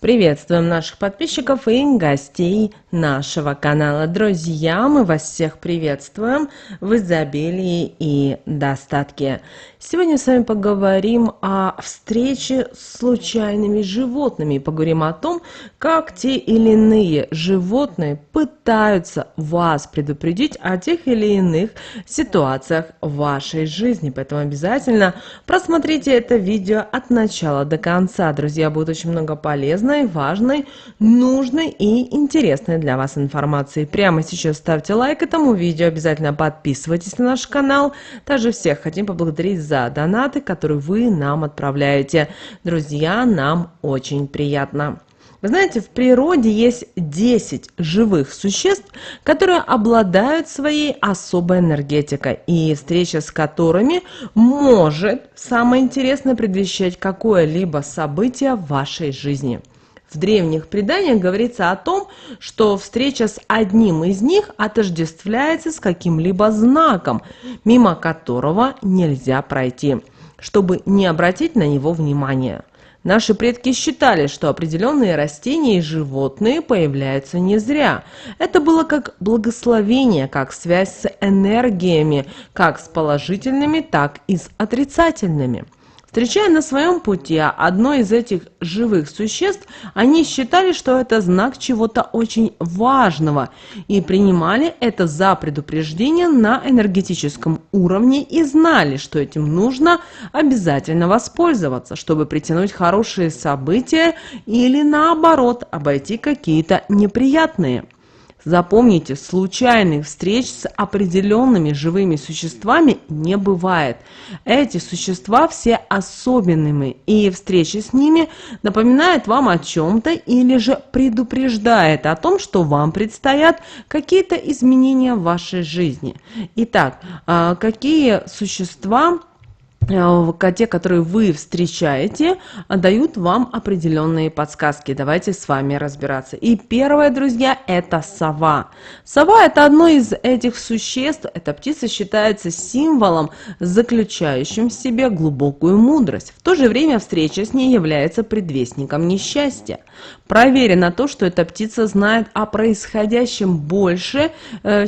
Приветствуем наших подписчиков и гостей нашего канала. Друзья, мы вас всех приветствуем в изобилии и достатке. Сегодня с вами поговорим о встрече с случайными животными. Поговорим о том, как те или иные животные пытаются вас предупредить о тех или иных ситуациях в вашей жизни. Поэтому обязательно просмотрите это видео от начала до конца. Друзья, будет очень много полезной, важной, нужной и интересной для вас информации. Прямо сейчас ставьте лайк этому видео, обязательно подписывайтесь на наш канал. Также всех хотим поблагодарить за донаты, которые вы нам отправляете. Друзья, нам очень приятно. Вы знаете, в природе есть 10 живых существ, которые обладают своей особой энергетикой, и встреча с которыми может, самое интересное, предвещать какое-либо событие в вашей жизни. В древних преданиях говорится о том, что встреча с одним из них отождествляется с каким-либо знаком, мимо которого нельзя пройти, чтобы не обратить на него внимания. Наши предки считали, что определенные растения и животные появляются не зря. Это было как благословение, как связь с энергиями, как с положительными, так и с отрицательными. Встречая на своем пути одно из этих живых существ, они считали, что это знак чего-то очень важного и принимали это за предупреждение на энергетическом уровне и знали, что этим нужно обязательно воспользоваться, чтобы притянуть хорошие события или наоборот обойти какие-то неприятные. Запомните, случайных встреч с определенными живыми существами не бывает. Эти существа все особенными, и встреча с ними напоминает вам о чем-то или же предупреждает о том, что вам предстоят какие-то изменения в вашей жизни. Итак, какие существа, те, которые вы встречаете, дают вам определенные подсказки. Давайте с вами разбираться. И первое, друзья, это сова. Сова – это одно из этих существ. Эта птица считается символом, заключающим в себе глубокую мудрость. В то же время встреча с ней является предвестником несчастья. Проверено то, что эта птица знает о происходящем больше,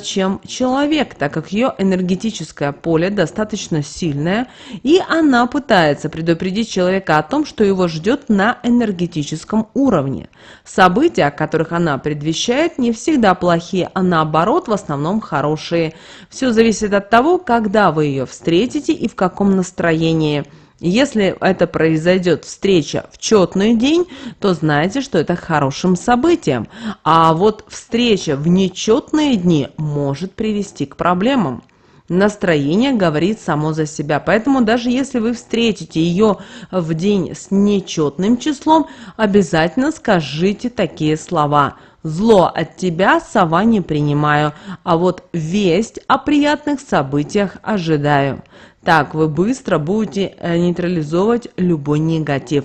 чем человек, так как ее энергетическое поле достаточно сильное, и она пытается предупредить человека о том, что его ждет на энергетическом уровне. События, о которых она предвещает, не всегда плохие, а наоборот, в основном хорошие. Все зависит от того, когда вы ее встретите и в каком настроении. Если это произойдет встреча в четный день, то знайте, что это хорошим событием. А вот встреча в нечетные дни может привести к проблемам. Настроение говорит само за себя, поэтому даже если вы встретите ее в день с нечетным числом, обязательно скажите такие слова: «Зло от тебя, сова, не принимаю, а вот весть о приятных событиях ожидаю». Так вы быстро будете нейтрализовать любой негатив.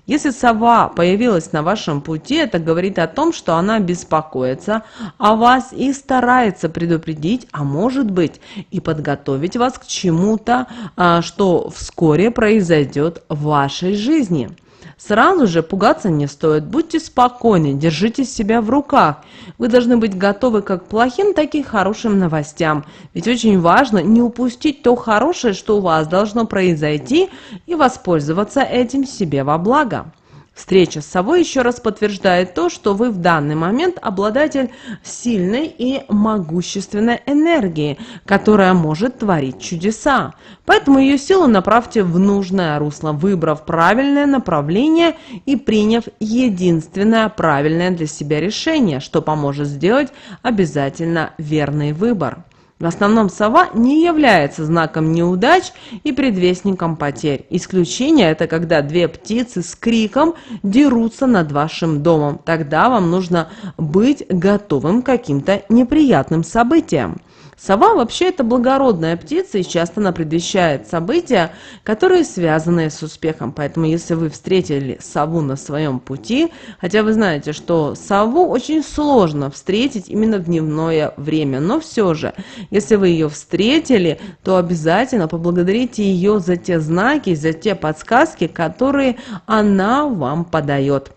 Если сова появилась на вашем пути, это говорит о том, что она беспокоится о вас и старается предупредить, а может быть и подготовить вас к чему-то, что вскоре произойдет в вашей жизни. Сразу же пугаться не стоит, будьте спокойны, держите себя в руках. Вы должны быть готовы как к плохим, так и к хорошим новостям. Ведь очень важно не упустить то хорошее, что у вас должно произойти, и воспользоваться этим себе во благо. Встреча с совой еще раз подтверждает то, что вы в данный момент обладатель сильной и могущественной энергии, которая может творить чудеса. Поэтому ее силу направьте в нужное русло, выбрав правильное направление и приняв единственное правильное для себя решение, что поможет сделать обязательно верный выбор. В основном сова не является знаком неудач и предвестником потерь. Исключение – это когда две птицы с криком дерутся над вашим домом. Тогда вам нужно быть готовым к каким-то неприятным событиям. Сова вообще это благородная птица, и часто она предвещает события, которые связаны с успехом. Поэтому если вы встретили сову на своем пути, хотя вы знаете, что сову очень сложно встретить именно в дневное время, но все же, если вы ее встретили, то обязательно поблагодарите ее за те знаки, за те подсказки, которые она вам подает.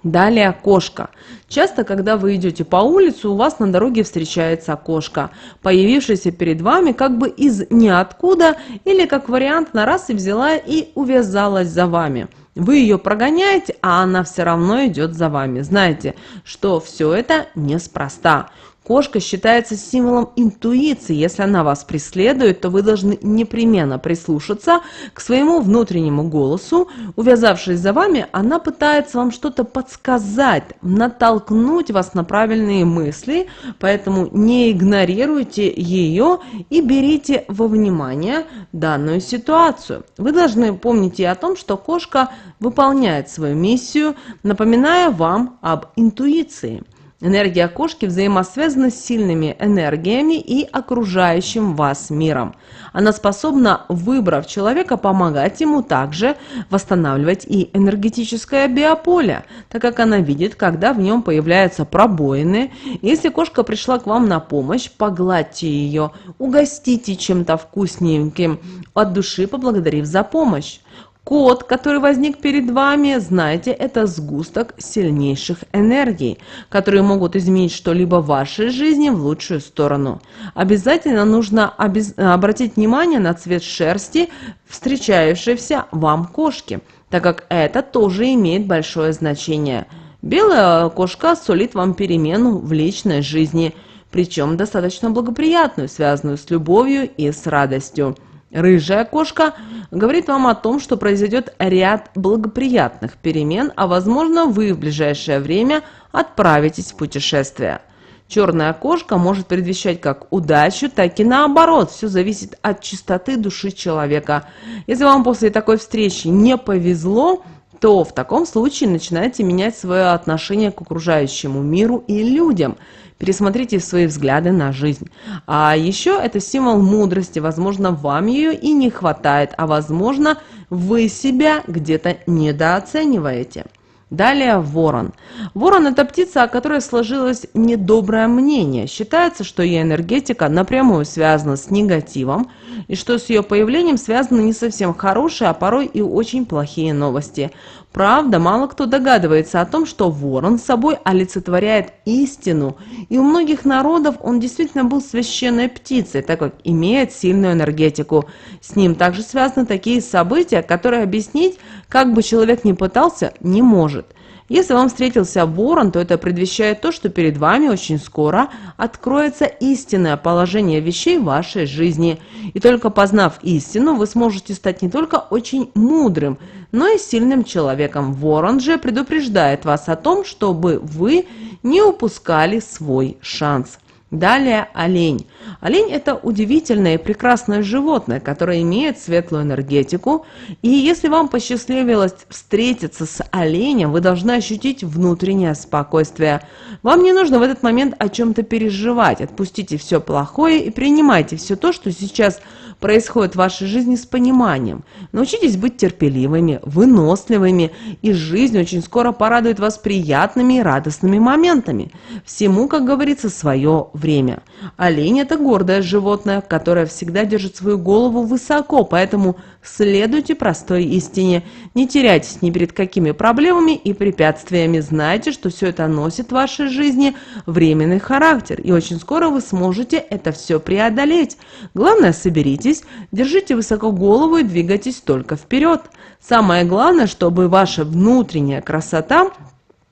Далее кошка. Часто, когда вы идете по улице, у вас на дороге встречается кошка, появившаяся перед вами как бы из ниоткуда, или как вариант она раз и взяла и увязалась за вами. Вы ее прогоняете, а она все равно идет за вами. Знаете, что все это неспроста. Кошка считается символом интуиции. Если она вас преследует, то вы должны непременно прислушаться к своему внутреннему голосу. Увязавшись за вами, она пытается вам что-то подсказать, натолкнуть вас на правильные мысли, поэтому не игнорируйте ее и берите во внимание данную ситуацию. Вы должны помнить и о том, что кошка выполняет свою миссию, напоминая вам об интуиции. Энергия кошки взаимосвязана с сильными энергиями и окружающим вас миром. Она способна, выбрав человека, помогать ему также восстанавливать и энергетическое биополе, так как она видит, когда в нем появляются пробоины. Если кошка пришла к вам на помощь, погладьте ее, угостите чем-то вкусненьким, от души поблагодарив за помощь. Кот, который возник перед вами, знаете, это сгусток сильнейших энергий, которые могут изменить что-либо в вашей жизни в лучшую сторону. Обязательно нужно обратить внимание на цвет шерсти встречающейся вам кошки, так как это тоже имеет большое значение. Белая кошка сулит вам перемену в личной жизни, причем достаточно благоприятную, связанную с любовью и с радостью. Рыжая кошка говорит вам о том, что произойдет ряд благоприятных перемен, а возможно вы в ближайшее время отправитесь в путешествие. Черная кошка может предвещать как удачу, так и наоборот. Все зависит от чистоты души человека. Если вам после такой встречи не повезло, то в таком случае начинайте менять свое отношение к окружающему миру и людям. Пересмотрите свои взгляды на жизнь. А еще это символ мудрости. Возможно, вам ее и не хватает, а возможно, вы себя где-то недооцениваете. Далее ворон. Ворон – это птица, о которой сложилось недоброе мнение. Считается, что ее энергетика напрямую связана с негативом, и что с ее появлением связаны не совсем хорошие, а порой и очень плохие новости. Правда, мало кто догадывается о том, что ворон собой олицетворяет истину, и у многих народов он действительно был священной птицей, так как имеет сильную энергетику. С ним также связаны такие события, которые объяснить, как бы человек ни пытался, не может. Если вам встретился ворон, то это предвещает то, что перед вами очень скоро откроется истинное положение вещей в вашей жизни. И только познав истину, вы сможете стать не только очень мудрым, но и сильным человеком. Ворон же предупреждает вас о том, чтобы вы не упускали свой шанс. Далее олень. Олень – это удивительное и прекрасное животное, которое имеет светлую энергетику. И если вам посчастливилось встретиться с оленем, вы должны ощутить внутреннее спокойствие. Вам не нужно в этот момент о чем-то переживать. Отпустите все плохое и принимайте все то, что сейчас происходит в вашей жизни, с пониманием. Научитесь быть терпеливыми, выносливыми, и жизнь очень скоро порадует вас приятными и радостными моментами. Всему, как говорится, свое время. Олень – это гордое животное, которое всегда держит свою голову высоко, поэтому следуйте простой истине. Не теряйтесь ни перед какими проблемами и препятствиями. Знайте, что все это носит в вашей жизни временный характер, и очень скоро вы сможете это все преодолеть. Главное, соберитесь, держите высоко голову и двигайтесь только вперед. Самое главное, чтобы ваша внутренняя красота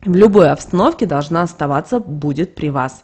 в любой обстановке должна оставаться, будет при вас.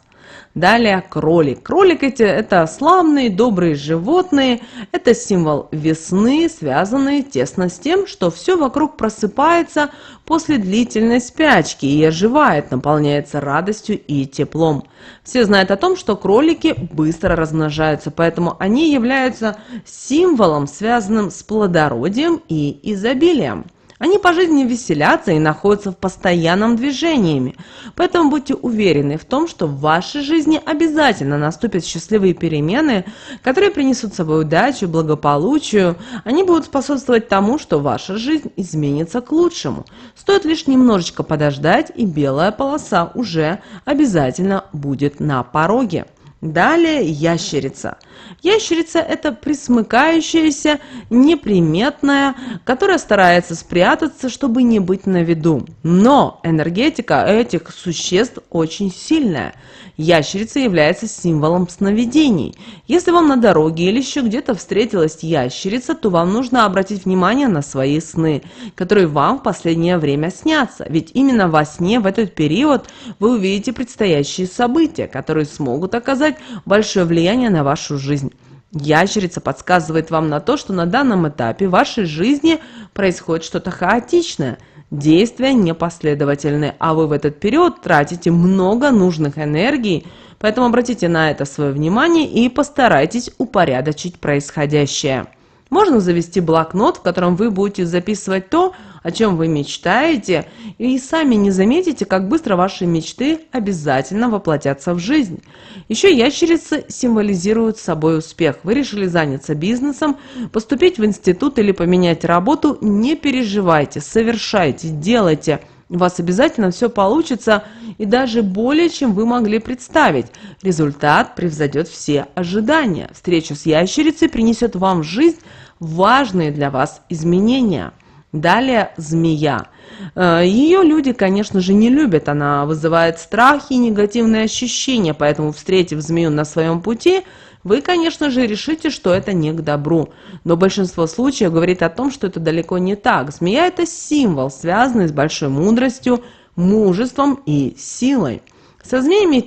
Далее кролик. Кролик это славные, добрые животные. Это символ весны, связанный тесно с тем, что все вокруг просыпается после длительной спячки и оживает, наполняется радостью и теплом. Все знают о том, что кролики быстро размножаются, поэтому они являются символом, связанным с плодородием и изобилием. Они по жизни веселятся и находятся в постоянном движении. Поэтому будьте уверены в том, что в вашей жизни обязательно наступят счастливые перемены, которые принесут с собой удачу, благополучие. Они будут способствовать тому, что ваша жизнь изменится к лучшему. Стоит лишь немножечко подождать, и белая полоса уже обязательно будет на пороге. Далее ящерица. Ящерица – это пресмыкающаяся, неприметная, которая старается спрятаться, чтобы не быть на виду. Но энергетика этих существ очень сильная. Ящерица является символом сновидений. Если вам на дороге или еще где-то встретилась ящерица, то вам нужно обратить внимание на свои сны, которые вам в последнее время снятся. Ведь именно во сне в этот период вы увидите предстоящие события, которые смогут оказать большое влияние на вашу жизнь. Ящерица подсказывает вам на то, что на данном этапе вашей жизни происходит что-то хаотичное. Действия непоследовательны, а вы в этот период тратите много нужных энергий, поэтому обратите на это свое внимание и постарайтесь упорядочить происходящее. Можно завести блокнот, в котором вы будете записывать то, о чем вы мечтаете, и сами не заметите, как быстро ваши мечты обязательно воплотятся в жизнь. Еще ящерицы символизируют собой успех. Вы решили заняться бизнесом, поступить в институт или поменять работу, не переживайте, совершайте, делайте. У вас обязательно все получится, и даже более, чем вы могли представить. Результат превзойдет все ожидания. Встреча с ящерицей принесет вам в жизнь важные для вас изменения. Далее змея. Ее люди, конечно же, не любят. Она вызывает страхи и негативные ощущения, поэтому, встретив змею на своем пути, вы, конечно же, решите, что это не к добру. Но большинство случаев говорит о том, что это далеко не так. Змея – это символ, связанный с большой мудростью, мужеством и силой. Со змеями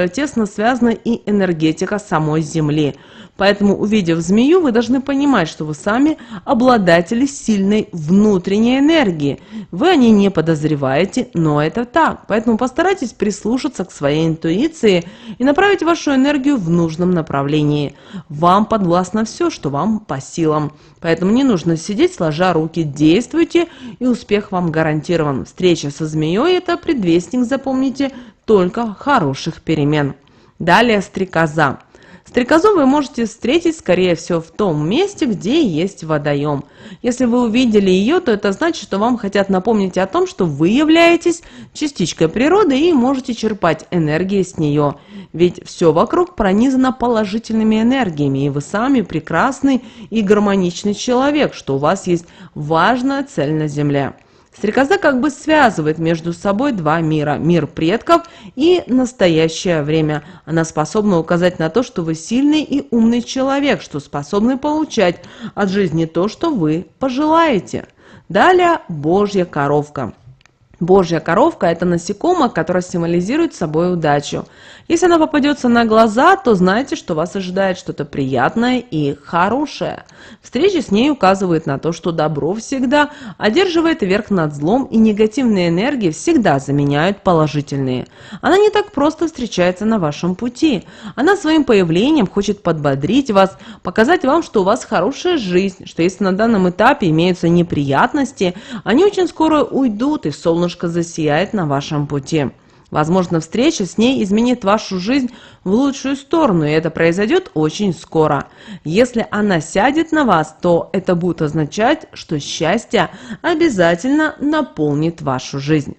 тесно связана и энергетика самой Земли. Поэтому, увидев змею, вы должны понимать, что вы сами обладатели сильной внутренней энергии. Вы о ней не подозреваете, но это так. Поэтому постарайтесь прислушаться к своей интуиции и направить вашу энергию в нужном направлении. Вам подвластно все, что вам по силам. Поэтому не нужно сидеть сложа руки, действуйте, и успех вам гарантирован. Встреча со змеей – это предвестник, запомните, только хороших перемен. Далее стрекоза. Стрекозу вы можете встретить, скорее всего, в том месте, где есть водоем. Если вы увидели ее, то это значит, что вам хотят напомнить о том, что вы являетесь частичкой природы и можете черпать энергии с нее. Ведь все вокруг пронизано положительными энергиями, и вы сами прекрасный и гармоничный человек, что у вас есть важная цель на Земле. Стрекоза как бы связывает между собой два мира – мир предков и настоящее время. Она способна указать на то, что вы сильный и умный человек, что способны получать от жизни то, что вы пожелаете. Далее Божья коровка. Божья коровка – это насекомое, которое символизирует собой удачу. Если она попадется на глаза, то знайте, что вас ожидает что-то приятное и хорошее. Встреча с ней указывает на то, что добро всегда одерживает верх над злом, и негативные энергии всегда заменяют положительные. Она не так просто встречается на вашем пути. Она своим появлением хочет подбодрить вас, показать вам, что у вас хорошая жизнь, что если на данном этапе имеются неприятности, они очень скоро уйдут, и солнышко засияет на вашем пути. Возможно, встреча с ней изменит вашу жизнь в лучшую сторону, и это произойдет очень скоро. Если она сядет на вас, то это будет означать, что счастье обязательно наполнит вашу жизнь.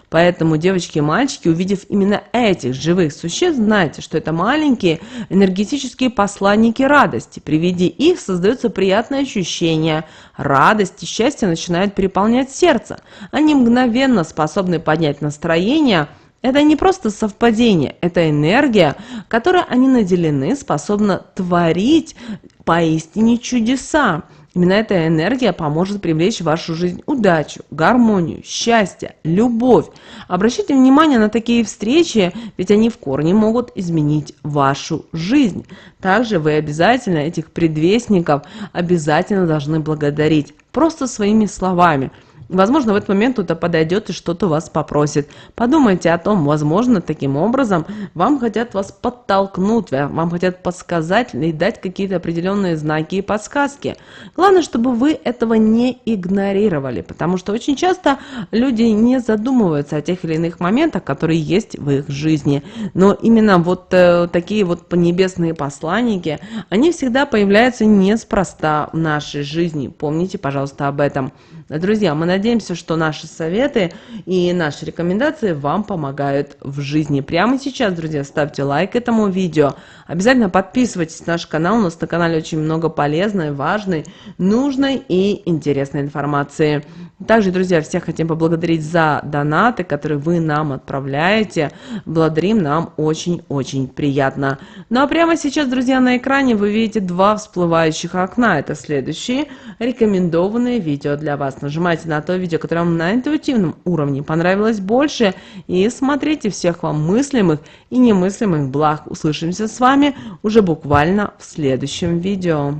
Поэтому, девочки и мальчики, увидев именно этих живых существ, знайте, что это маленькие энергетические посланники радости. При виде их создается приятное ощущение. Радость и счастье начинают переполнять сердце. Они мгновенно способны поднять настроение. Это не просто совпадение, это энергия, которой они наделены, способна творить поистине чудеса. Именно эта энергия поможет привлечь в вашу жизнь удачу, гармонию, счастье, любовь. Обращайте внимание на такие встречи, ведь они в корне могут изменить вашу жизнь. Также вы обязательно этих предвестников обязательно должны благодарить просто своими словами. Возможно, в этот момент кто-то подойдет и что-то вас попросит. Подумайте о том, возможно, таким образом вам хотят вас подтолкнуть, вам хотят подсказать и дать какие-то определенные знаки и подсказки. Главное, чтобы вы этого не игнорировали, потому что очень часто люди не задумываются о тех или иных моментах, которые есть в их жизни. Но именно вот такие вот небесные посланники, они всегда появляются неспроста в нашей жизни. Помните, пожалуйста, об этом. Друзья, мы надеемся, что наши советы и наши рекомендации вам помогают в жизни. Прямо сейчас, друзья, ставьте лайк этому видео. Обязательно подписывайтесь на наш канал. У нас на канале очень много полезной, важной, нужной и интересной информации. Также, друзья, всех хотим поблагодарить за донаты, которые вы нам отправляете. Благодарим, нам очень-очень приятно. Ну а прямо сейчас, друзья, на экране вы видите два всплывающих окна. Это следующие рекомендованные видео для вас. Нажимайте на то видео, которое вам на интуитивном уровне понравилось больше. И смотрите. Всех вам мыслимых и немыслимых благ. Услышимся с вами уже буквально в следующем видео.